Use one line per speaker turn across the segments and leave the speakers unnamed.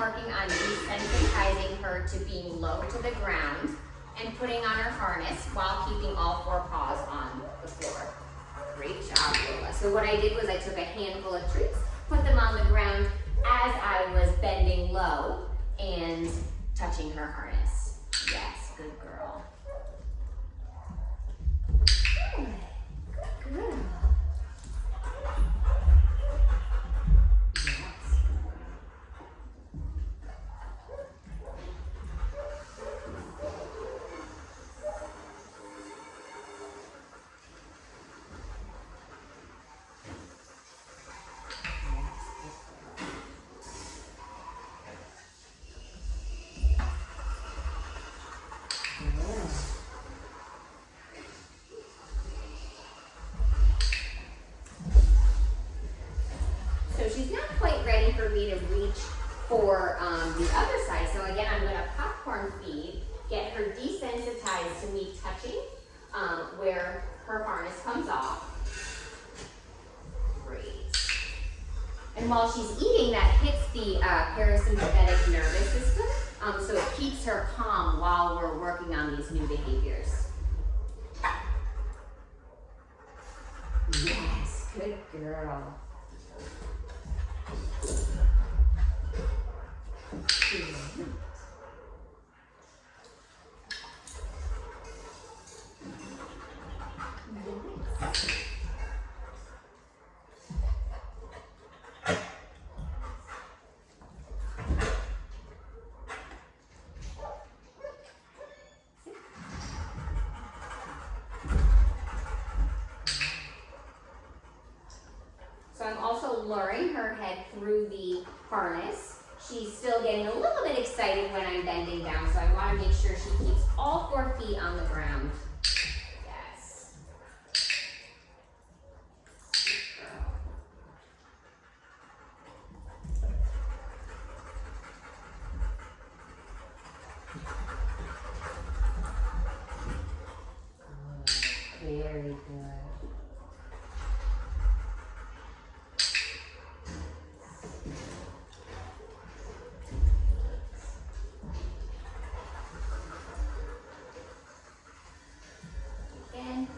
working on desensitizing her to being low to the ground and putting on her harness while keeping all 4 paws on the floor. Great job, Lola. So what I did was I took a handful of treats, put them on the ground as I was bending low and touching her harness. Yes, good girl. Good, good girl. So she's not quite ready for me to reach for the other side. So again, I'm going to popcorn feed, get her desensitized to me touching where her harness comes off. Great. And while she's eating, that hits the parasympathetic nervous system, so it keeps her calm while we're working on these new behaviors. Yes, good girl. So I'm also luring her head through the harness. She's still getting a little bit excited when I'm bending down, so I want to make sure she keeps all 4 feet on the ground. Yes. Good girl. Good. Very good.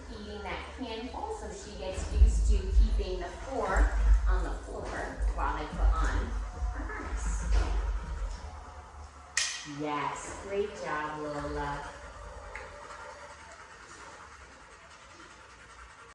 Feeding that handful so she gets used to keeping the 4 on the floor while I put on her harness. Yes, great job, Lola.